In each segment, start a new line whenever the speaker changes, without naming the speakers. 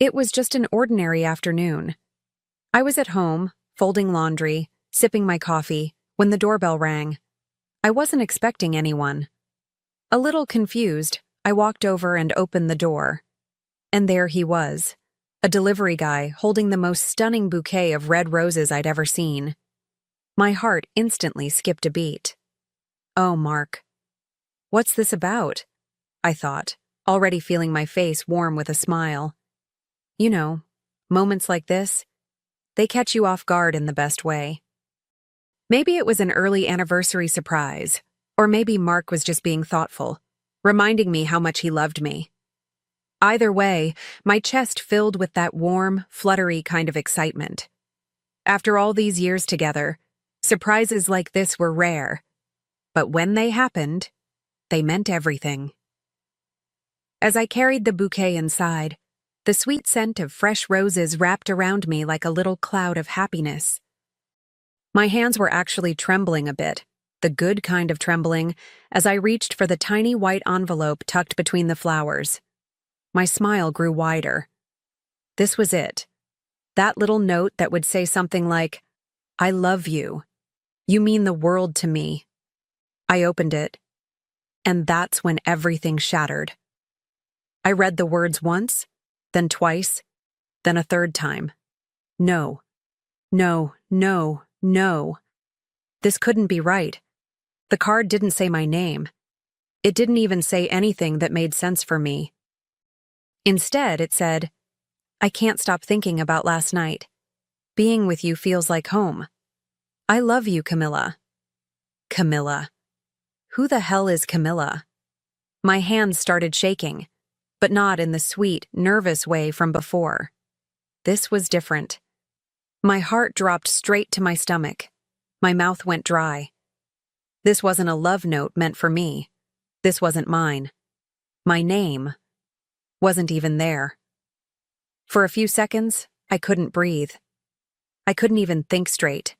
It was just an ordinary afternoon. I was at home, folding laundry, sipping my coffee, when the doorbell rang. I wasn't expecting anyone. A little confused, I walked over and opened the door. And there he was, a delivery guy holding the most stunning bouquet of red roses I'd ever seen. My heart instantly skipped a beat. Oh, Mark. What's this about? I thought, already feeling my face warm with a smile. You know, moments like this, they catch you off guard in the best way. Maybe it was an early anniversary surprise, or maybe Mark was just being thoughtful, reminding me how much he loved me. Either way, my chest filled with that warm, fluttery kind of excitement. After all these years together, surprises like this were rare. But when they happened, they meant everything. As I carried the bouquet inside, the sweet scent of fresh roses wrapped around me like a little cloud of happiness. My hands were actually trembling a bit, the good kind of trembling, as I reached for the tiny white envelope tucked between the flowers. My smile grew wider. This was it. That little note that would say something like, "I love you. You mean the world to me." I opened it, and that's when everything shattered. I read the words once, then twice, then a third time. No. No, no, no. This couldn't be right. The card didn't say my name. It didn't even say anything that made sense for me. Instead, it said, "I can't stop thinking about last night. Being with you feels like home. I love you, Camilla." Camilla. Who the hell is Camilla? My hands started shaking, but not in the sweet, nervous way from before. This was different. My heart dropped straight to my stomach. My mouth went dry. This wasn't a love note meant for me. This wasn't mine. My name wasn't even there. For a few seconds, I couldn't breathe. I couldn't even think straight.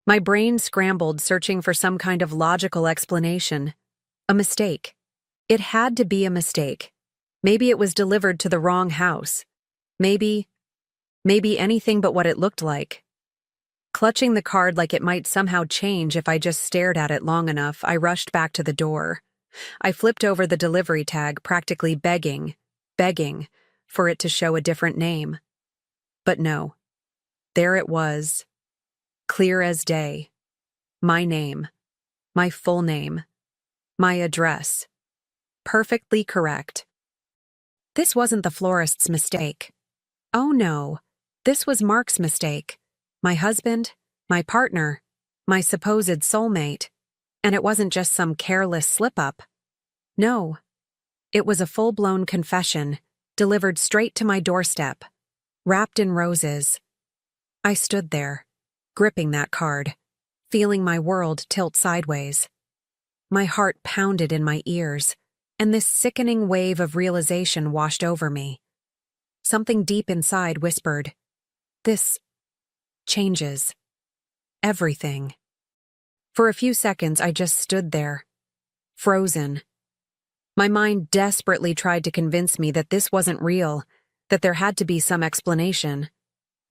My brain scrambled, searching for some kind of logical explanation. A mistake. It had to be a mistake. Maybe it was delivered to the wrong house. Maybe anything but what it looked like. Clutching the card like it might somehow change if I just stared at it long enough, I rushed back to the door. I flipped over the delivery tag, practically begging for it to show a different name. But no. There it was. Clear as day. My name. My full name. My address. Perfectly correct. This wasn't the florist's mistake. Oh no. This was Mark's mistake. My husband, my partner, my supposed soulmate. And it wasn't just some careless slip-up. No. It was a full-blown confession, delivered straight to my doorstep, wrapped in roses. I stood there, gripping that card, feeling my world tilt sideways. My heart pounded in my ears, and this sickening wave of realization washed over me. Something deep inside whispered, "This changes everything." For a few seconds, I just stood there, frozen. My mind desperately tried to convince me that this wasn't real, that there had to be some explanation.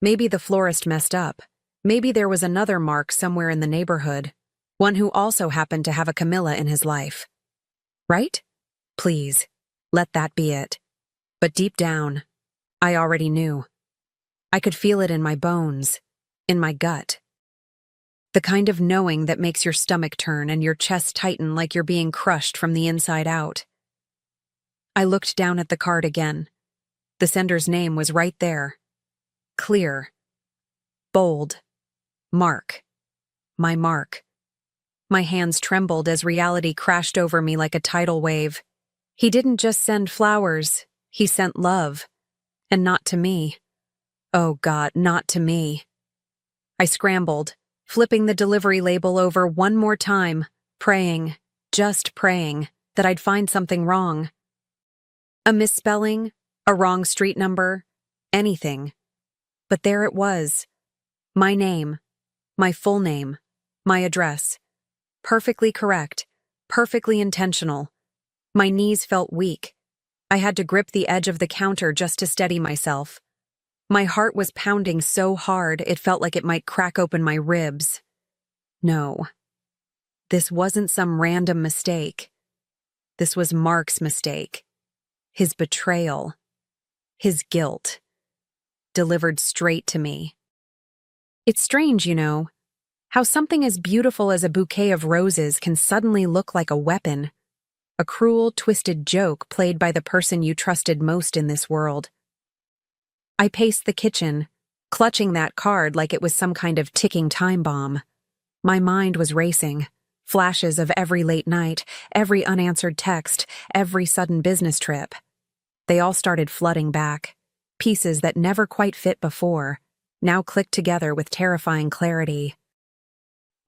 Maybe the florist messed up. Maybe there was another Mark somewhere in the neighborhood, one who also happened to have a Camilla in his life. Right? Please, let that be it. But deep down, I already knew. I could feel it in my bones, in my gut. The kind of knowing that makes your stomach turn and your chest tighten like you're being crushed from the inside out. I looked down at the card again. The sender's name was right there. Clear. Bold. Mark. My Mark. My hands trembled as reality crashed over me like a tidal wave. He didn't just send flowers, he sent love. And not to me. Oh God, not to me. I scrambled, flipping the delivery label over one more time, praying, just praying, that I'd find something wrong. A misspelling, a wrong street number, anything. But there it was. My name, my full name, my address. Perfectly correct, perfectly intentional. My knees felt weak. I had to grip the edge of the counter just to steady myself. My heart was pounding so hard it felt like it might crack open my ribs. No. This wasn't some random mistake. This was Mark's mistake. His betrayal. His guilt. Delivered straight to me. It's strange, how something as beautiful as a bouquet of roses can suddenly look like a weapon. A cruel, twisted joke played by the person you trusted most in this world. I paced the kitchen, clutching that card like it was some kind of ticking time bomb. My mind was racing. Flashes of every late night, every unanswered text, every sudden business trip. They all started flooding back. Pieces that never quite fit before, now clicked together with terrifying clarity.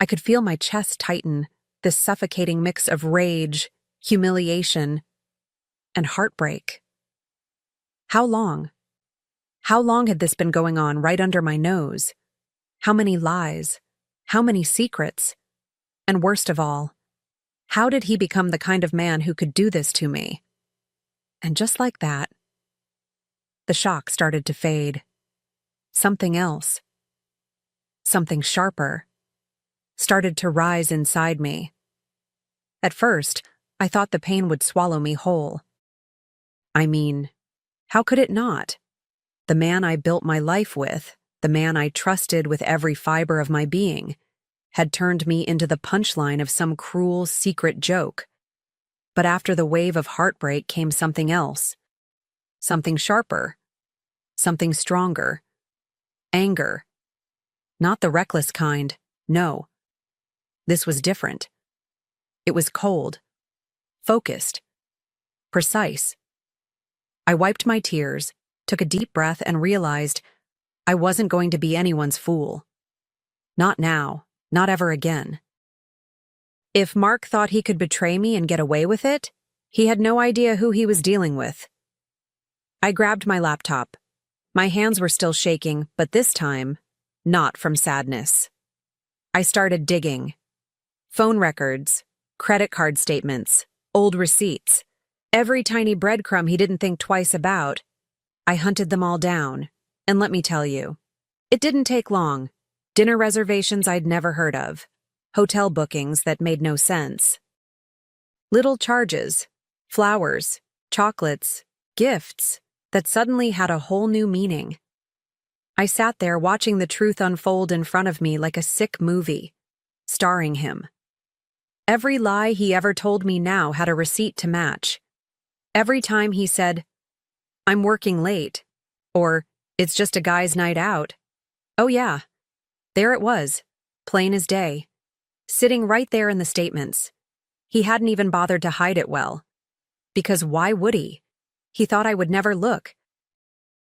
I could feel my chest tighten, this suffocating mix of rage, humiliation, and heartbreak. How long? How long had this been going on right under my nose? How many lies? How many secrets? And worst of all, how did he become the kind of man who could do this to me? And just like that, the shock started to fade. Something else, something sharper, started to rise inside me. At first, I thought the pain would swallow me whole. I mean, how could it not? The man I built my life with, the man I trusted with every fiber of my being, had turned me into the punchline of some cruel, secret joke. But after the wave of heartbreak came something else. Something sharper. Something stronger. Anger. Not the reckless kind, no. This was different. It was cold. Focused. Precise. I wiped my tears, took a deep breath, and realized I wasn't going to be anyone's fool. Not now. Not ever again. If Mark thought he could betray me and get away with it, he had no idea who he was dealing with. I grabbed my laptop. My hands were still shaking, but this time, not from sadness. I started digging. Phone records, credit card statements, old receipts, every tiny breadcrumb he didn't think twice about. I hunted them all down, and let me tell you, it didn't take long. Dinner reservations I'd never heard of. Hotel bookings that made no sense. Little charges, flowers, chocolates, gifts that suddenly had a whole new meaning. I sat there watching the truth unfold in front of me like a sick movie, starring him. Every lie he ever told me now had a receipt to match. Every time he said, "I'm working late," or "It's just a guy's night out." Oh yeah. There it was, plain as day, sitting right there in the statements. He hadn't even bothered to hide it well. Because why would he? He thought I would never look.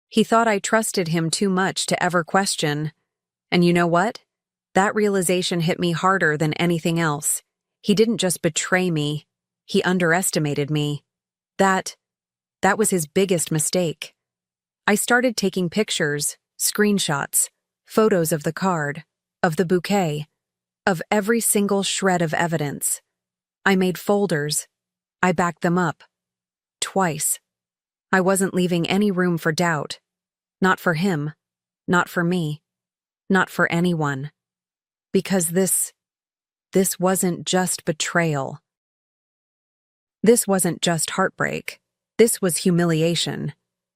He thought I trusted him too much to ever question. And you know what? That realization hit me harder than anything else. He didn't just betray me. He underestimated me. That was his biggest mistake. I started taking pictures, screenshots, photos of the card, of the bouquet, of every single shred of evidence. I made folders. I backed them up. Twice. I wasn't leaving any room for doubt. Not for him. Not for me. Not for anyone. Because this wasn't just betrayal. This wasn't just heartbreak. This was humiliation.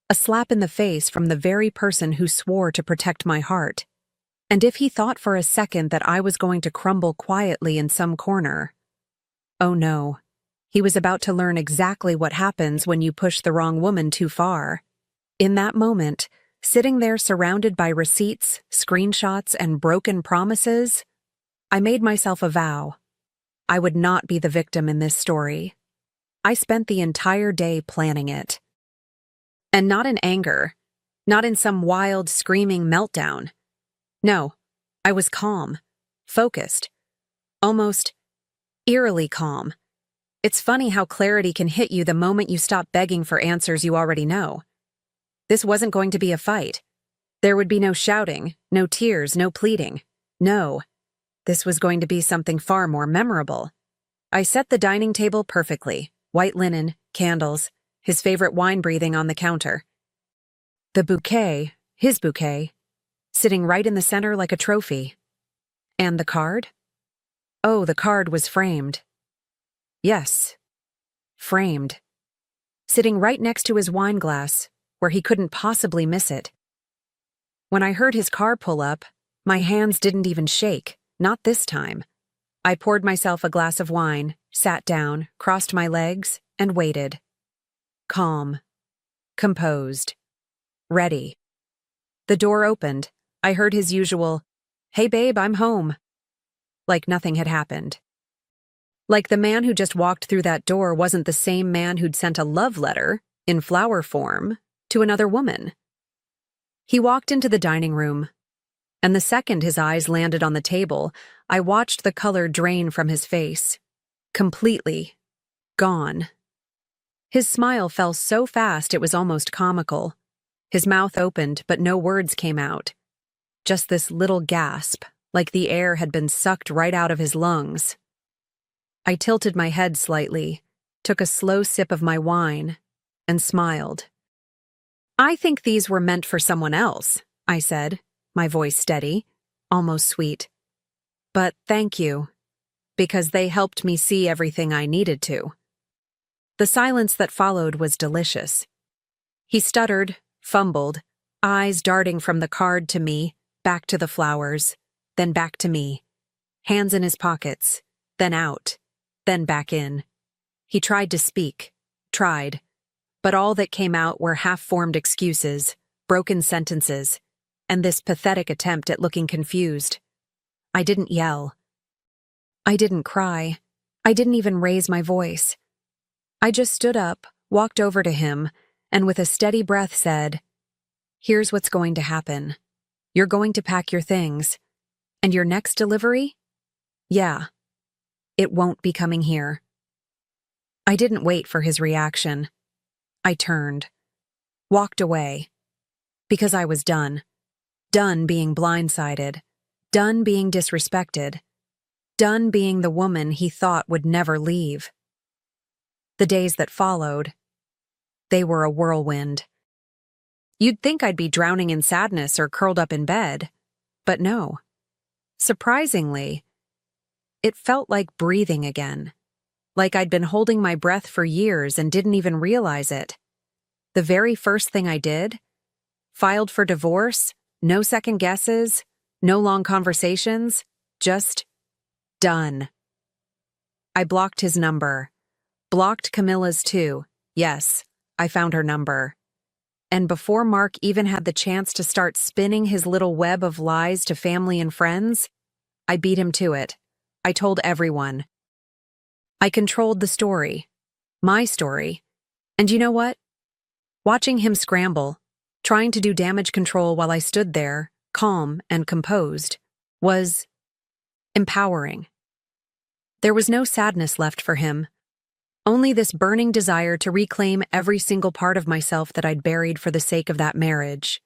A slap in the face from the very person who swore to protect my heart. And if he thought for a second that I was going to crumble quietly in some corner, oh no, he was about to learn exactly what happens when you push the wrong woman too far. In that moment, sitting there surrounded by receipts, screenshots, and broken promises, I made myself a vow. I would not be the victim in this story. I spent the entire day planning it. And not in anger, not in some wild, screaming meltdown. No, I was calm, focused, almost eerily calm. It's funny how clarity can hit you the moment you stop begging for answers you already know. This wasn't going to be a fight. There would be no shouting, no tears, no pleading. No, this was going to be something far more memorable. I set the dining table perfectly, white linen, candles, his favorite wine breathing on the counter. The bouquet, his bouquet, sitting right in the center like a trophy. And the card? Oh, the card was framed. Yes, framed. Sitting right next to his wine glass, where he couldn't possibly miss it. When I heard his car pull up, my hands didn't even shake, not this time. I poured myself a glass of wine, sat down, crossed my legs, and waited. Calm. Composed. Ready. The door opened. I heard his usual, "Hey babe, I'm home." Like nothing had happened. Like the man who just walked through that door wasn't the same man who'd sent a love letter, in flower form, to another woman. He walked into the dining room, and the second his eyes landed on the table, I watched the color drain from his face. Completely. Gone. His smile fell so fast it was almost comical. His mouth opened, but no words came out. Just this little gasp, like the air had been sucked right out of his lungs. I tilted my head slightly, took a slow sip of my wine, and smiled. "I think these were meant for someone else," I said, my voice steady, almost sweet. "But thank you, because they helped me see everything I needed to." The silence that followed was delicious. He stuttered, fumbled, eyes darting from the card to me, back to the flowers, then back to me, hands in his pockets, then out, then back in. He tried to speak, but all that came out were half-formed excuses, broken sentences, and this pathetic attempt at looking confused. I didn't yell. I didn't cry. I didn't even raise my voice. I just stood up, walked over to him, and with a steady breath said, "Here's what's going to happen. You're going to pack your things. And your next delivery? Yeah. It won't be coming here." I didn't wait for his reaction. I turned. Walked away. Because I was done. Done being blindsided. Done being disrespected. Done being the woman he thought would never leave. The days that followed, they were a whirlwind. You'd think I'd be drowning in sadness or curled up in bed, but no. Surprisingly, it felt like breathing again, like I'd been holding my breath for years and didn't even realize it. The very first thing I did, filed for divorce, no second guesses, no long conversations, just done. I blocked his number. Blocked Camilla's too. Yes, I found her number. And before Mark even had the chance to start spinning his little web of lies to family and friends, I beat him to it. I told everyone. I controlled the story. My story. And you know what? Watching him scramble, trying to do damage control while I stood there, calm and composed, was empowering. There was no sadness left for him. Only this burning desire to reclaim every single part of myself that I'd buried for the sake of that marriage.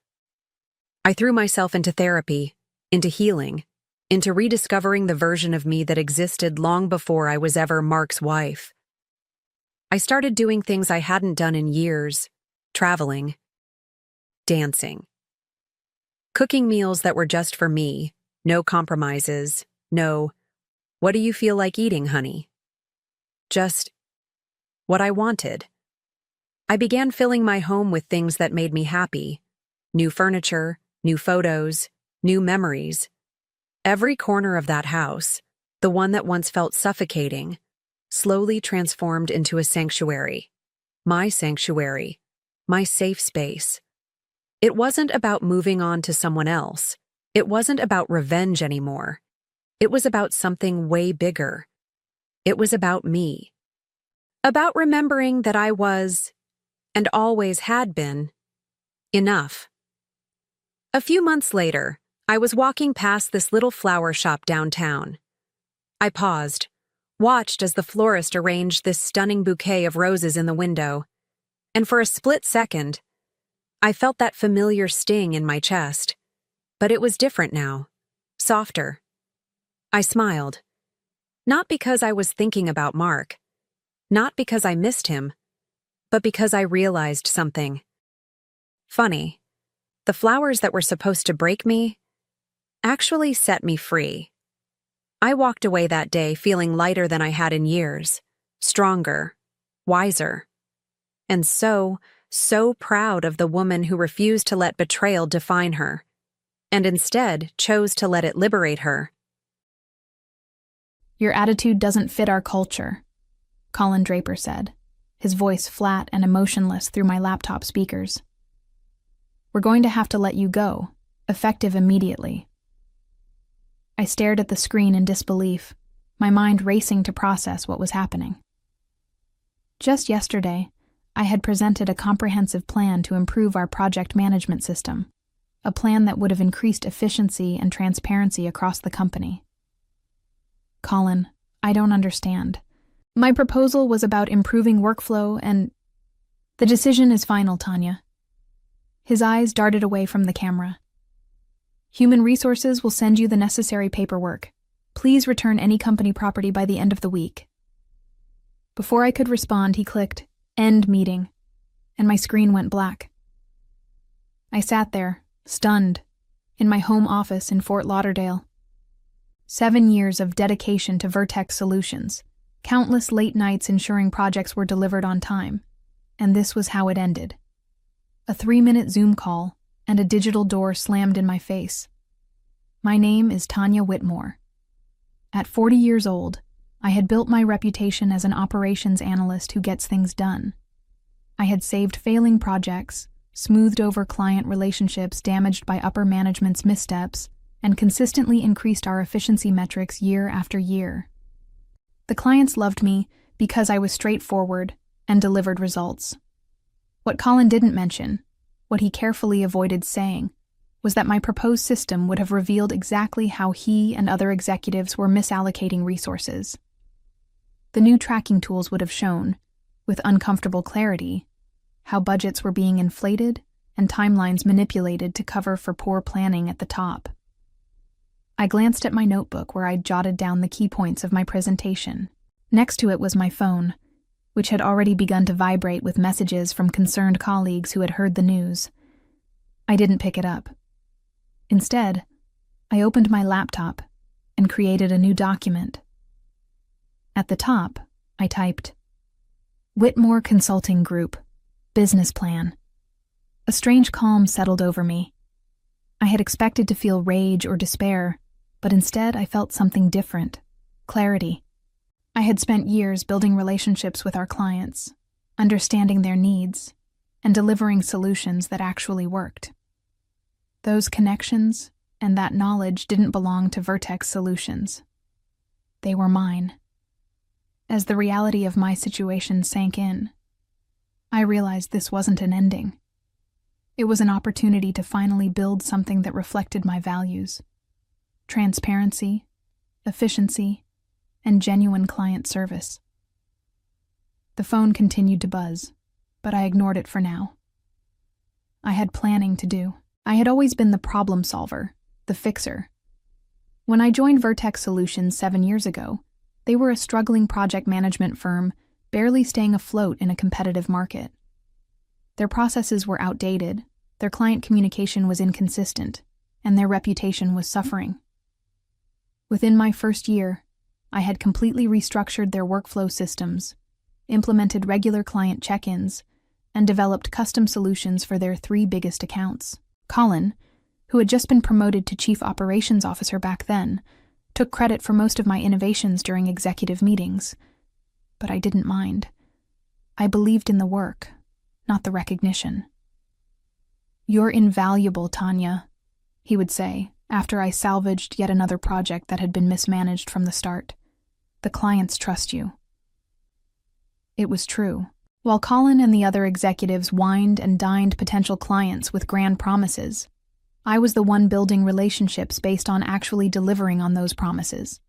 I threw myself into therapy, into healing, into rediscovering the version of me that existed long before I was ever Mark's wife. I started doing things I hadn't done in years, traveling, dancing, cooking meals that were just for me, no compromises, no, "What do you feel like eating, honey?" Just what I wanted. I began filling my home with things that made me happy. New furniture, new photos, new memories. Every corner of that house, the one that once felt suffocating, slowly transformed into a sanctuary. My sanctuary. My safe space. It wasn't about moving on to someone else. It wasn't about revenge anymore. It was about something way bigger. It was about me. About remembering that I was, and always had been, enough. A few months later, I was walking past this little flower shop downtown. I paused, watched as the florist arranged this stunning bouquet of roses in the window, and for a split second, I felt that familiar sting in my chest. But it was different now, softer. I smiled. Not because I was thinking about Mark. Not because I missed him, but because I realized something. Funny, the flowers that were supposed to break me actually set me free. I walked away that day feeling lighter than I had in years, stronger, wiser, and so proud of the woman who refused to let betrayal define her, and instead chose to let it liberate her.
"Your attitude doesn't fit our culture," Colin Draper said, his voice flat and emotionless through my laptop speakers. "We're going to have to let you go, effective immediately." I stared at the screen in disbelief, my mind racing to process what was happening. Just yesterday, I had presented a comprehensive plan to improve our project management system, a plan that would have increased efficiency and transparency across the company. "Colin, I don't understand. My proposal was about improving workflow and—" "The decision is final, Tanya." His eyes darted away from the camera. "Human Resources will send you the necessary paperwork. Please return any company property by the end of the week." Before I could respond, he clicked, "End meeting," and my screen went black. I sat there, stunned, in my home office in Fort Lauderdale. 7 years of dedication to Vertex Solutions, countless late nights ensuring projects were delivered on time, and this was how it ended. A 3-minute Zoom call, and a digital door slammed in my face. My name is Tanya Whitmore. At 40 years old, I had built my reputation as an operations analyst who gets things done. I had saved failing projects, smoothed over client relationships damaged by upper management's missteps, and consistently increased our efficiency metrics year after year. The clients loved me because I was straightforward and delivered results. What Colin didn't mention, what he carefully avoided saying, was that my proposed system would have revealed exactly how he and other executives were misallocating resources. The new tracking tools would have shown, with uncomfortable clarity, how budgets were being inflated and timelines manipulated to cover for poor planning at the top. I glanced at my notebook where I'd jotted down the key points of my presentation. Next to it was my phone, which had already begun to vibrate with messages from concerned colleagues who had heard the news. I didn't pick it up. Instead, I opened my laptop and created a new document. At the top, I typed, "Whitmore Consulting Group, Business Plan." A strange calm settled over me. I had expected to feel rage or despair, but instead I felt something different, clarity. I had spent years building relationships with our clients, understanding their needs, and delivering solutions that actually worked. Those connections and that knowledge didn't belong to Vertex Solutions. They were mine. As the reality of my situation sank in, I realized this wasn't an ending. It was an opportunity to finally build something that reflected my values: transparency, efficiency, and genuine client service. The phone continued to buzz, but I ignored it for now. I had planning to do. I had always been the problem solver, the fixer. When I joined Vertex Solutions 7 years ago, they were a struggling project management firm, barely staying afloat in a competitive market. Their processes were outdated, their client communication was inconsistent, and their reputation was suffering. Within my first year, I had completely restructured their workflow systems, implemented regular client check-ins, and developed custom solutions for their 3 biggest accounts. Colin, who had just been promoted to Chief Operations Officer back then, took credit for most of my innovations during executive meetings. But I didn't mind. I believed in the work, not the recognition. "You're invaluable, Tanya," he would say, after I salvaged yet another project that had been mismanaged from the start. "The clients trust you." It was true. While Colin and the other executives wined and dined potential clients with grand promises, I was the one building relationships based on actually delivering on those promises.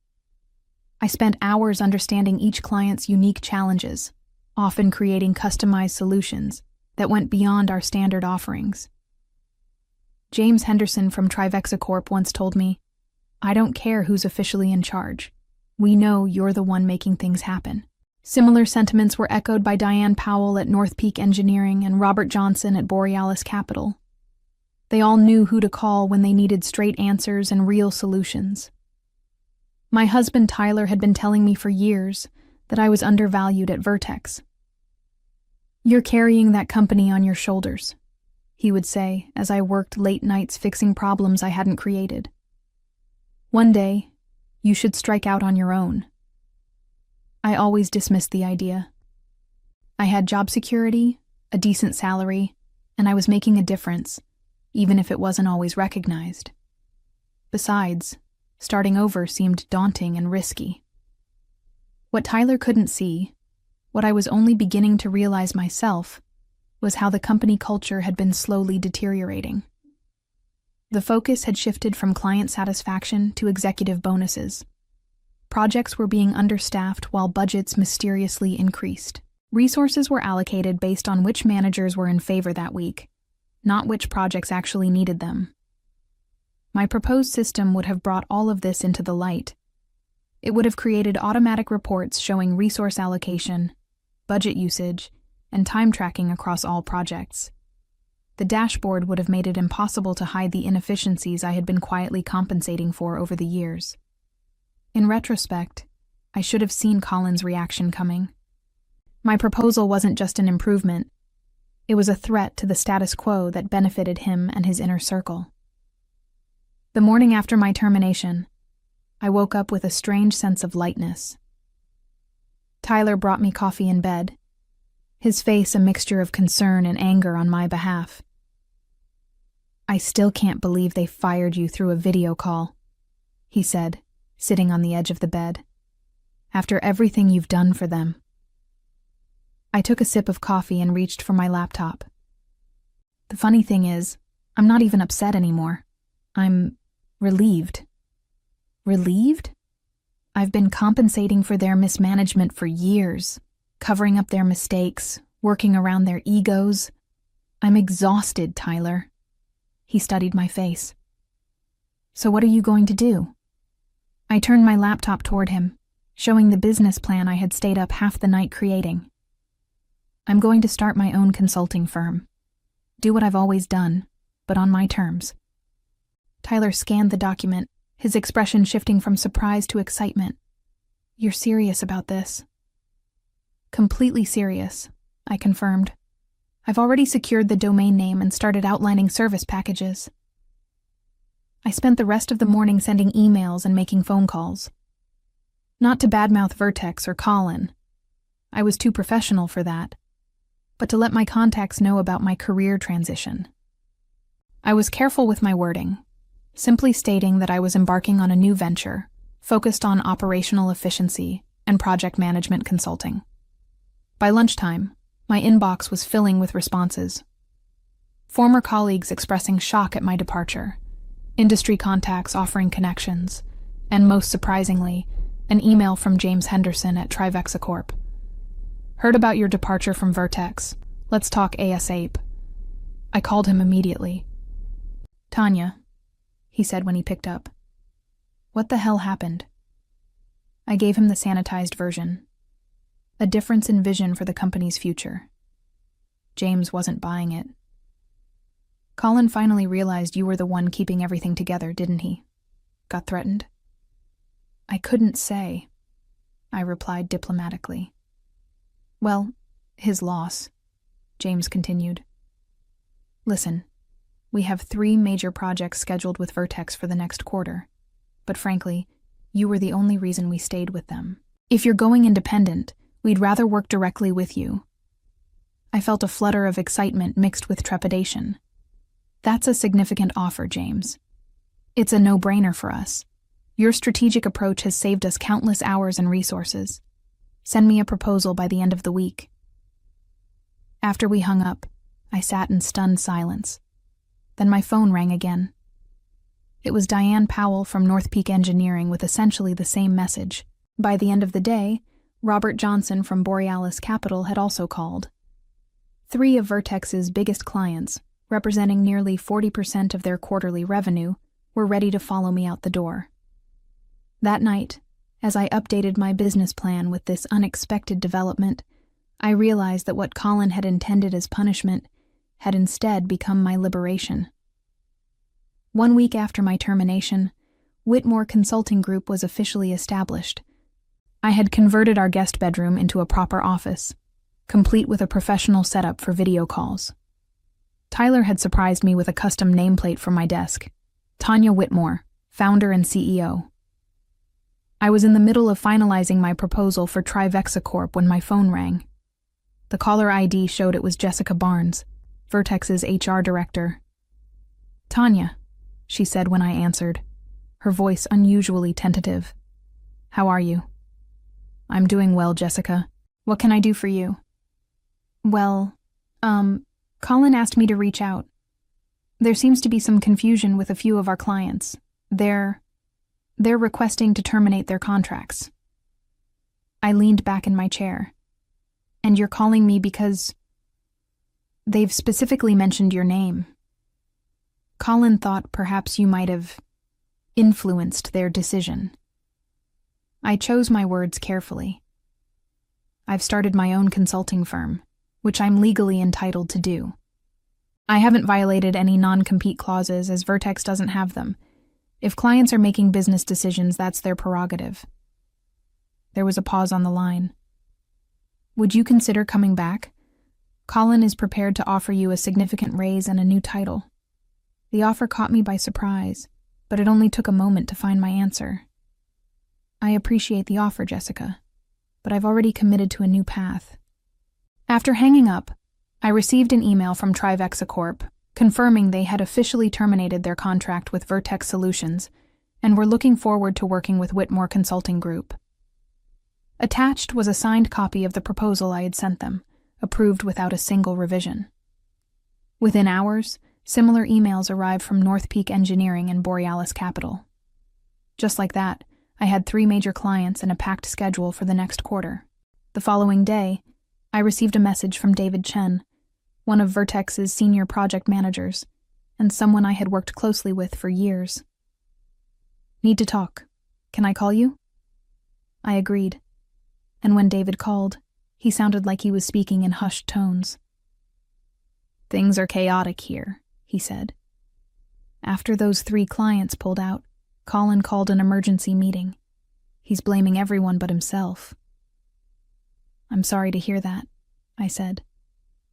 I spent hours understanding each client's unique challenges, often creating customized solutions that went beyond our standard offerings. James Henderson from Trivexa Corp once told me, "I don't care who's officially in charge. We know you're the one making things happen." Similar sentiments were echoed by Diane Powell at North Peak Engineering and Robert Johnson at Borealis Capital. They all knew who to call when they needed straight answers and real solutions. My husband Tyler had been telling me for years that I was undervalued at Vertex. "You're carrying that company on your shoulders," he would say as I worked late nights fixing problems I hadn't created. "One day, you should strike out on your own." I always dismissed the idea. I had job security, a decent salary, and I was making a difference, even if it wasn't always recognized. Besides, starting over seemed daunting and risky. What Tyler couldn't see, what I was only beginning to realize myself, was how the company culture had been slowly deteriorating. The focus had shifted from client satisfaction to executive bonuses. Projects were being understaffed while budgets mysteriously increased. Resources were allocated based on which managers were in favor that week, not which projects actually needed them. My proposed system would have brought all of this into the light. It would have created automatic reports showing resource allocation, budget usage, and time tracking across all projects. The dashboard would have made it impossible to hide the inefficiencies I had been quietly compensating for over the years. In retrospect, I should have seen Colin's reaction coming. My proposal wasn't just an improvement. It was a threat to the status quo that benefited him and his inner circle. The morning after my termination, I woke up with a strange sense of lightness. Tyler brought me coffee in bed, his face a mixture of concern and anger on my behalf. "I still can't believe they fired you through a video call," he said, sitting on the edge of the bed. "After everything you've done for them." I took a sip of coffee and reached for my laptop. The funny thing is, I'm not even upset anymore. I'm relieved. Relieved? I've been compensating for their mismanagement for years, covering up their mistakes, working around their egos. I'm exhausted, Tyler. He studied my face. "So what are you going to do?" I turned my laptop toward him, showing the business plan I had stayed up half the night creating. "I'm going to start my own consulting firm. Do what I've always done, but on my terms." Tyler scanned the document, his expression shifting from surprise to excitement. "You're serious about this?" "Completely serious," I confirmed. "I've already secured the domain name and started outlining service packages." I spent the rest of the morning sending emails and making phone calls. Not to badmouth Vertex or Colin. I was too professional for that. But to let my contacts know about my career transition. I was careful with my wording, simply stating that I was embarking on a new venture, focused on operational efficiency and project management consulting. By lunchtime, my inbox was filling with responses. Former colleagues expressing shock at my departure, industry contacts offering connections, and most surprisingly, an email from James Henderson at Trivexa Corp. "Heard about your departure from Vertex. Let's talk ASAP." I called him immediately. "Tanya," he said when he picked up. "What the hell happened?" I gave him the sanitized version. A difference in vision for the company's future. James wasn't buying it. "Colin finally realized you were the one keeping everything together, didn't he?" Got threatened. "I couldn't say," I replied diplomatically. "Well, his loss," James continued. "Listen, we have 3 major projects scheduled with Vertex for the next quarter, but frankly, you were the only reason we stayed with them. If you're going independent, we'd rather work directly with you." I felt a flutter of excitement mixed with trepidation. "That's a significant offer, James. It's a no-brainer for us. Your strategic approach has saved us countless hours and resources. Send me a proposal by the end of the week." After we hung up, I sat in stunned silence. Then my phone rang again. It was Diane Powell from North Peak Engineering with essentially the same message. By the end of the day, Robert Johnson from Borealis Capital had also called. 3 of Vertex's biggest clients, representing nearly 40% of their quarterly revenue, were ready to follow me out the door. That night, As I updated my business plan with this unexpected development, I realized that what Colin had intended as punishment had instead become my liberation. 1 week after my termination, Whitmore Consulting Group was officially established. I had converted our guest bedroom into a proper office, complete with a professional setup for video calls. Tyler had surprised me with a custom nameplate for my desk. Tanya Whitmore, founder and CEO. I was in the middle of finalizing my proposal for Trivexa Corp when my phone rang. The caller ID showed it was Jessica Barnes, Vertex's HR director. "Tanya," she said when I answered, her voice unusually tentative. "How are you?" "I'm doing well, Jessica. What can I do for you?" "Well, Colin asked me to reach out. There seems to be some confusion with a few of our clients. They're requesting to terminate their contracts." I leaned back in my chair. "And you're calling me because they've specifically mentioned your name. Colin thought perhaps you might have influenced their decision." I chose my words carefully. "I've started my own consulting firm, which I'm legally entitled to do. I haven't violated any non-compete clauses as Vertex doesn't have them. If clients are making business decisions, that's their prerogative." There was a pause on the line. "Would you consider coming back? Colin is prepared to offer you a significant raise and a new title." The offer caught me by surprise, but it only took a moment to find my answer. "I appreciate the offer, Jessica, but I've already committed to a new path." After hanging up, I received an email from Trivexa Corp confirming they had officially terminated their contract with Vertex Solutions and were looking forward to working with Whitmore Consulting Group. Attached was a signed copy of the proposal I had sent them, approved without a single revision. Within hours, similar emails arrived from North Peak Engineering and Borealis Capital. Just like that, I had 3 major clients and a packed schedule for the next quarter. The following day, I received a message from David Chen, one of Vertex's senior project managers, and someone I had worked closely with for years. "Need to talk. Can I call you?" I agreed, and when David called, he sounded like he was speaking in hushed tones. "Things are chaotic here," he said. "After those 3 clients pulled out, Colin called an emergency meeting. He's blaming everyone but himself." "I'm sorry to hear that," I said,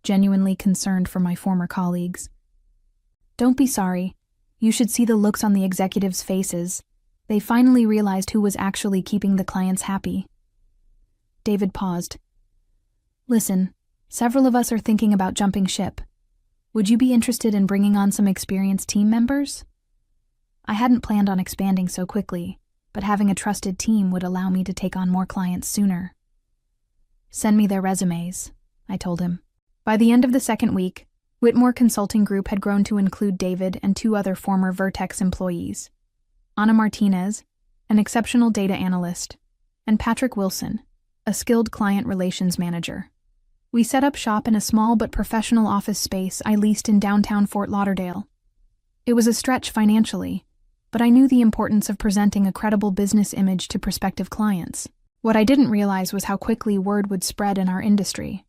genuinely concerned for my former colleagues. "Don't be sorry. You should see the looks on the executives' faces. They finally realized who was actually keeping the clients happy." David paused. "Listen, several of us are thinking about jumping ship. Would you be interested in bringing on some experienced team members? I hadn't planned on expanding so quickly, but having a trusted team would allow me to take on more clients sooner." "Send me their resumes," I told him. By the end of the second week, Whitmore Consulting Group had grown to include David and 2 other former Vertex employees, Ana Martinez, an exceptional data analyst, and Patrick Wilson, a skilled client relations manager. We set up shop in a small but professional office space I leased in downtown Fort Lauderdale. It was a stretch financially, but I knew the importance of presenting a credible business image to prospective clients. What I didn't realize was how quickly word would spread in our industry.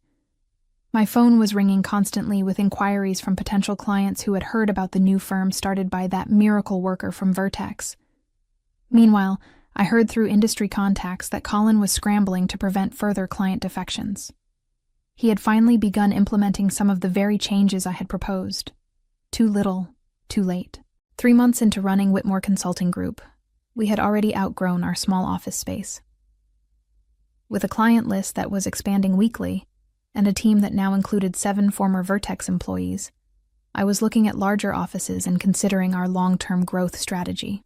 My phone was ringing constantly with inquiries from potential clients who had heard about the new firm started by that miracle worker from Vertex. Meanwhile, I heard through industry contacts that Colin was scrambling to prevent further client defections. He had finally begun implementing some of the very changes I had proposed. Too little, too late. 3 months into running Whitmore Consulting Group, we had already outgrown our small office space. With a client list that was expanding weekly, and a team that now included 7 former Vertex employees, I was looking at larger offices and considering our long-term growth strategy.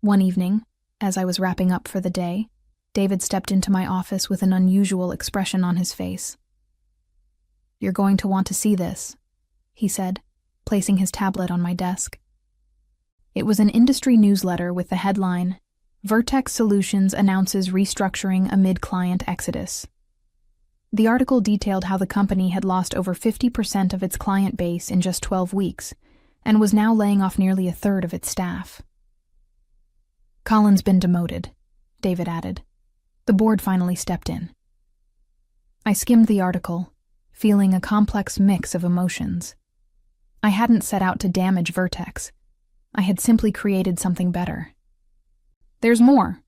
One evening, as I was wrapping up for the day, David stepped into my office with an unusual expression on his face. "You're going to want to see this," he said, placing his tablet on my desk. It was an industry newsletter with the headline, "Vertex Solutions Announces Restructuring Amid Client Exodus." The article detailed how the company had lost over 50% of its client base in just 12 weeks and was now laying off nearly a third of its staff. "Colin's been demoted," David added. The board finally stepped in. I skimmed the article, feeling a complex mix of emotions. I hadn't set out to damage Vertex. I had simply created something better. There's more,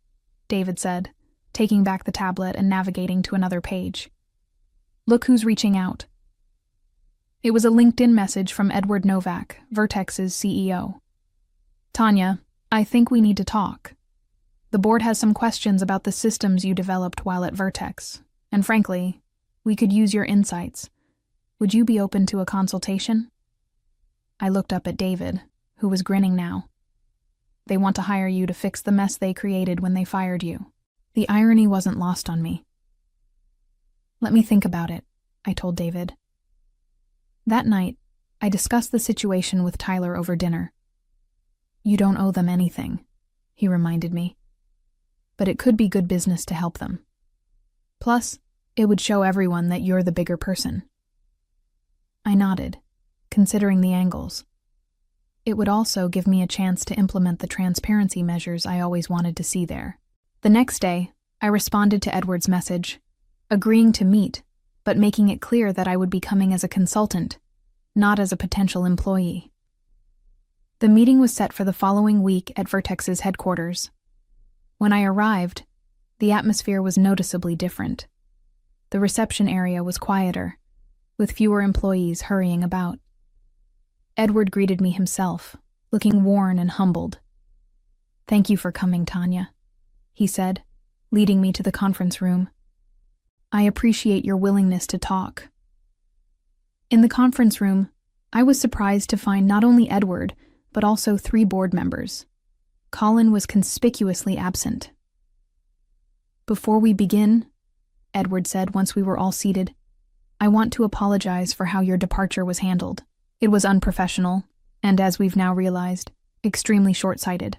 David said, taking back the tablet and navigating to another page. Look who's reaching out. It was a LinkedIn message from Edward Novak, Vertex's CEO. Tanya, I think we need to talk. The board has some questions about the systems you developed while at Vertex, and frankly, we could use your insights. Would you be open to a consultation? I looked up at David, who was grinning now. They want to hire you to fix the mess they created when they fired you. The irony wasn't lost on me. Let me think about it, I told David. That night, I discussed the situation with Tyler over dinner. You don't owe them anything, he reminded me. But it could be good business to help them. Plus, it would show everyone that you're the bigger person. I nodded, considering the angles. It would also give me a chance to implement the transparency measures I always wanted to see there. The next day, I responded to Edward's message, agreeing to meet, but making it clear that I would be coming as a consultant, not as a potential employee. The meeting was set for the following week at Vertex's headquarters. When I arrived, the atmosphere was noticeably different. The reception area was quieter, with fewer employees hurrying about. Edward greeted me himself, looking worn and humbled. Thank you for coming, Tanya, he said, leading me to the conference room. I appreciate your willingness to talk. In the conference room, I was surprised to find not only Edward, but also 3 board members. Colin was conspicuously absent. Before we begin, Edward said once we were all seated, I want to apologize for how your departure was handled. It was unprofessional, and as we've now realized, extremely short-sighted.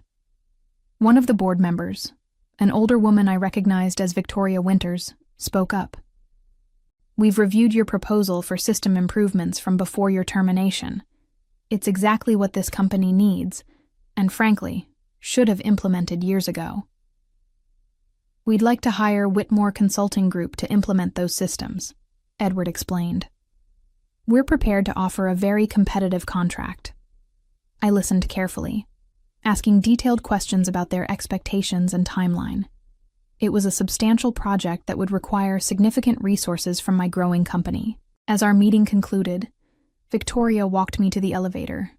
One of the board members, an older woman I recognized as Victoria Winters, spoke up. We've reviewed your proposal for system improvements from before your termination. It's exactly what this company needs, and frankly, should have implemented years ago. We'd like to hire Whitmore Consulting Group to implement those systems, Edward explained. We're prepared to offer a very competitive contract. I listened carefully, asking detailed questions about their expectations and timeline. It was a substantial project that would require significant resources from my growing company. As our meeting concluded, Victoria walked me to the elevator.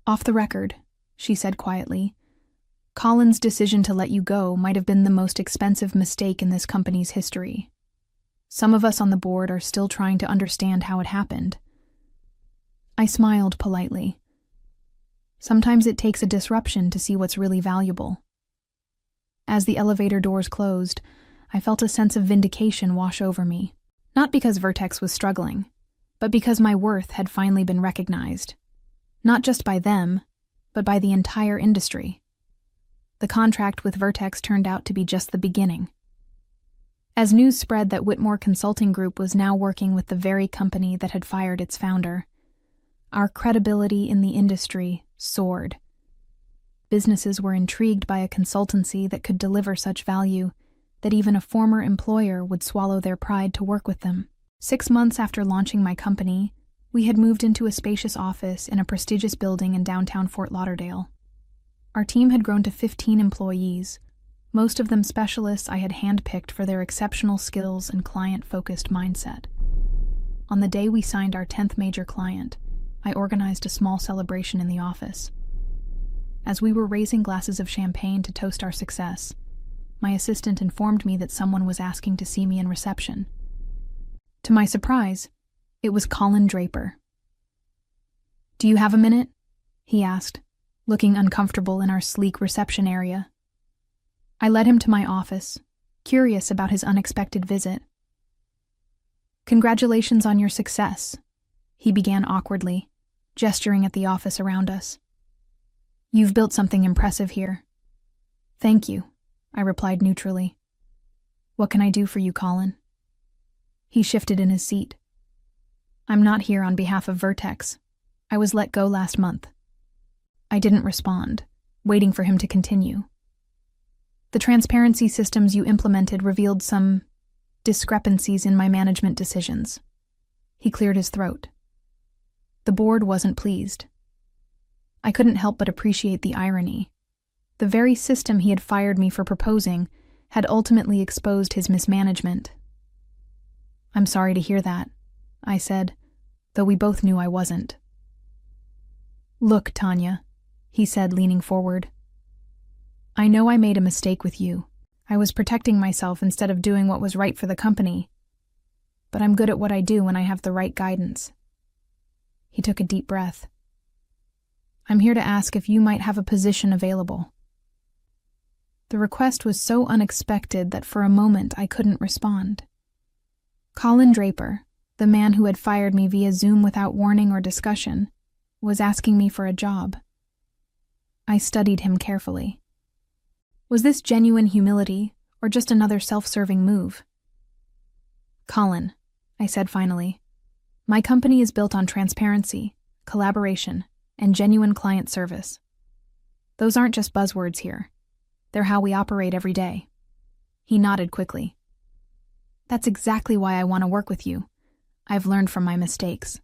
Off the record, she said quietly, Colin's decision to let you go might have been the most expensive mistake in this company's history. Some of us on the board are still trying to understand how it happened. I smiled politely. Sometimes it takes a disruption to see what's really valuable. As the elevator doors closed, I felt a sense of vindication wash over me. Not because Vertex was struggling, but because my worth had finally been recognized. Not just by them, but by the entire industry. The contract with Vertex turned out to be just the beginning. As news spread that Whitmore Consulting Group was now working with the very company that had fired its founder, our credibility in the industry soared. Businesses were intrigued by a consultancy that could deliver such value that even a former employer would swallow their pride to work with them. 6 months after launching my company, we had moved into a spacious office in a prestigious building in downtown Fort Lauderdale. Our team had grown to 15 employees, most of them specialists I had handpicked for their exceptional skills and client-focused mindset. On the day we signed our 10th major client, I organized a small celebration in the office. As we were raising glasses of champagne to toast our success, my assistant informed me that someone was asking to see me in reception. To my surprise, it was Colin Draper. "Do you have a minute?" he asked, looking uncomfortable in our sleek reception area. I led him to my office, curious about his unexpected visit. "Congratulations on your success," he began awkwardly, gesturing at the office around us. "You've built something impressive here." "Thank you," I replied neutrally. "What can I do for you, Colin?" He shifted in his seat. "I'm not here on behalf of Vertex. I was let go last month." I didn't respond, waiting for him to continue. The transparency systems you implemented revealed some discrepancies in my management decisions. He cleared his throat. The board wasn't pleased. I couldn't help but appreciate the irony. The very system he had fired me for proposing had ultimately exposed his mismanagement. "I'm sorry to hear that," I said, though we both knew I wasn't. "Look, Tanya," he said, leaning forward. "I know I made a mistake with you. I was protecting myself instead of doing what was right for the company. But I'm good at what I do when I have the right guidance." He took a deep breath. "I'm here to ask if you might have a position available." The request was so unexpected that for a moment I couldn't respond. Colin Draper, the man who had fired me via Zoom without warning or discussion, was asking me for a job. I studied him carefully. Was this genuine humility, or just another self-serving move? "Colin," I said finally, "my company is built on transparency, collaboration, and genuine client service. Those aren't just buzzwords here. They're how we operate every day." He nodded quickly. "That's exactly why I want to work with you. I've learned from my mistakes."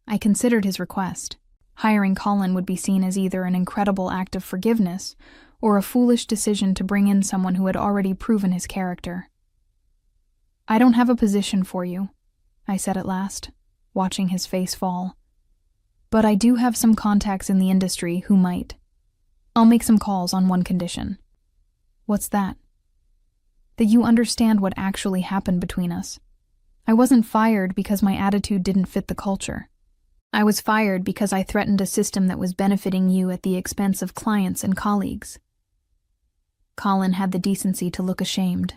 I considered his request. Hiring Colin would be seen as either an incredible act of forgiveness or a foolish decision to bring in someone who had already proven his character. "I don't have a position for you," I said at last, watching his face fall. "But I do have some contacts in the industry who might. I'll make some calls on one condition." "What's that?" "That you understand what actually happened between us. I wasn't fired because my attitude didn't fit the culture. I was fired because I threatened a system that was benefiting you at the expense of clients and colleagues." Colin had the decency to look ashamed.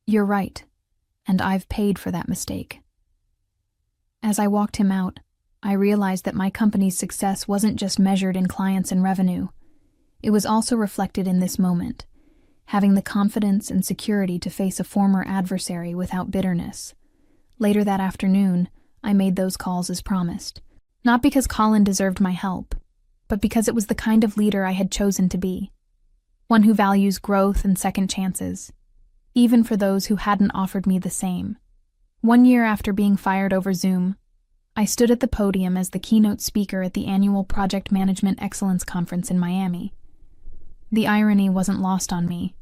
"You're right, and I've paid for that mistake." As I walked him out, I realized that my company's success wasn't just measured in clients and revenue. It was also reflected in this moment, having the confidence and security to face a former adversary without bitterness. Later that afternoon, I made those calls as promised, not because Colin deserved my help, but because it was the kind of leader I had chosen to be, one who values growth and second chances, even for those who hadn't offered me the same. 1 year after being fired over Zoom, I stood at the podium as the keynote speaker at the annual Project Management Excellence Conference in Miami. The irony wasn't lost on me.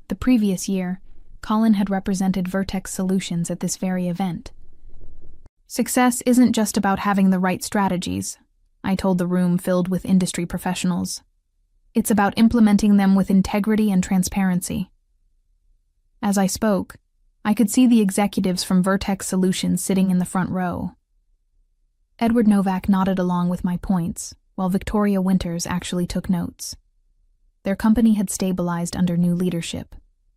The previous year, Colin had represented Vertex Solutions at this very event. "Success isn't just about having the right strategies," I told the room filled with industry professionals. "It's about implementing them with integrity and transparency." As I spoke, I could see the executives from Vertex Solutions sitting in the front row. Edward Novak nodded along with my points, while Victoria Winters actually took notes. Their company had stabilized under new leadership,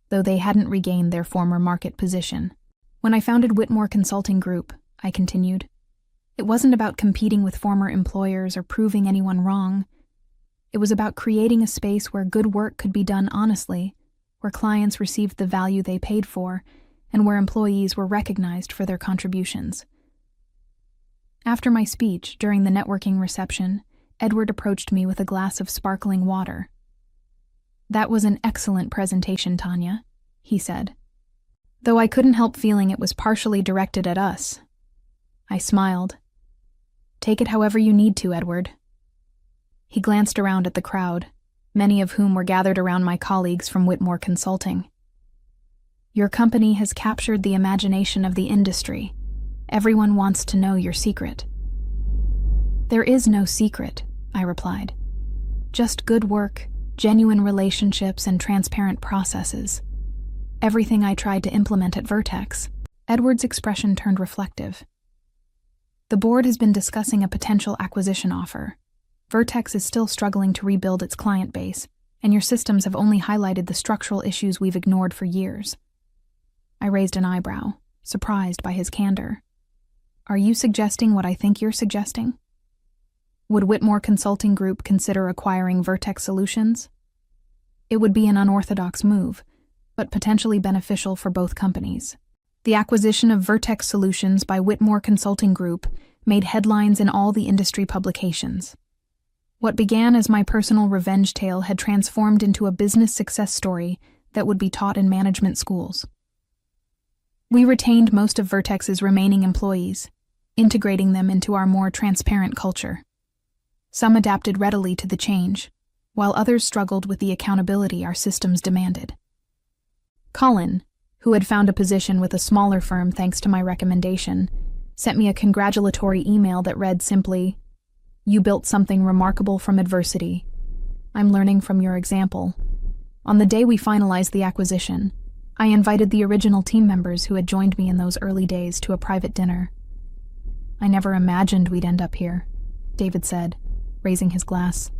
though they hadn't regained their former market position. "When I founded Whitmore Consulting Group," I continued, "it wasn't about competing with former employers or proving anyone wrong. It was about creating a space where good work could be done honestly, where clients received the value they paid for, and where employees were recognized for their contributions." After my speech, during the networking reception, Edward approached me with a glass of sparkling water. "That was an excellent presentation, Tanya," he said, though I couldn't help feeling it was partially directed at us. I smiled. "Take it however you need to, Edward." He glanced around at the crowd, many of whom were gathered around my colleagues from Whitmore Consulting. "Your company has captured the imagination of the industry. Everyone wants to know your secret." "There is no secret," I replied. "Just good work, genuine relationships, and transparent processes. Everything I tried to implement at Vertex." Edward's expression turned reflective. "The board has been discussing a potential acquisition offer. Vertex is still struggling to rebuild its client base, and your systems have only highlighted the structural issues we've ignored for years." I raised an eyebrow, surprised by his candor. "Are you suggesting what I think you're suggesting? Would Whitmore Consulting Group consider acquiring Vertex Solutions? It would be an unorthodox move, but potentially beneficial for both companies." The acquisition of Vertex Solutions by Whitmore Consulting Group made headlines in all the industry publications. What began as my personal revenge tale had transformed into a business success story that would be taught in management schools. We retained most of Vertex's remaining employees, integrating them into our more transparent culture. Some adapted readily to the change, while others struggled with the accountability our systems demanded. Colin, who had found a position with a smaller firm thanks to my recommendation, sent me a congratulatory email that read simply, "You built something remarkable from adversity. I'm learning from your example." On the day we finalized the acquisition, I invited the original team members who had joined me in those early days to a private dinner. "I never imagined we'd end up here," David said, raising his glass.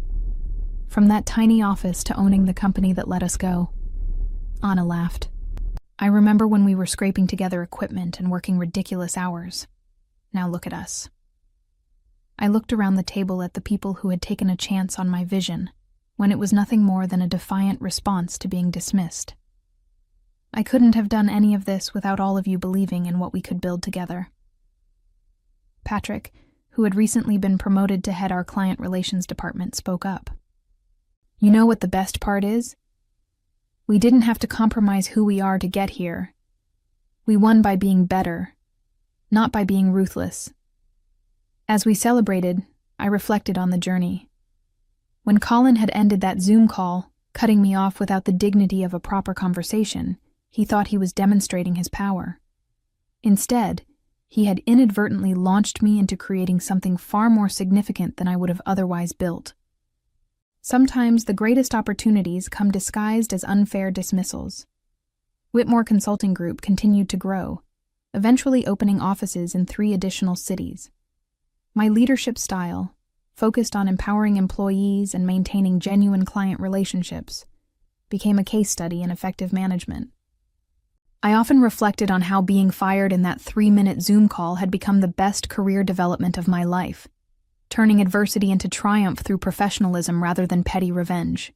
"From that tiny office to owning the company that let us go." Anna laughed. "I remember when we were scraping together equipment and working ridiculous hours. Now look at us." I looked around the table at the people who had taken a chance on my vision, when it was nothing more than a defiant response to being dismissed. I couldn't have done any of this without all of you believing in what we could build together. Patrick, who had recently been promoted to head our client relations department, spoke up. "You know what the best part is? We didn't have to compromise who we are to get here. We won by being better, not by being ruthless." As we celebrated, I reflected on the journey. When Colin had ended that Zoom call, cutting me off without the dignity of a proper conversation, he thought he was demonstrating his power. Instead, he had inadvertently launched me into creating something far more significant than I would have otherwise built. Sometimes the greatest opportunities come disguised as unfair dismissals. Whitmore Consulting Group continued to grow, eventually opening offices in 3 additional cities. My leadership style, focused on empowering employees and maintaining genuine client relationships, became a case study in effective management. I often reflected on how being fired in that 3-minute Zoom call had become the best career development of my life, turning adversity into triumph through professionalism rather than petty revenge.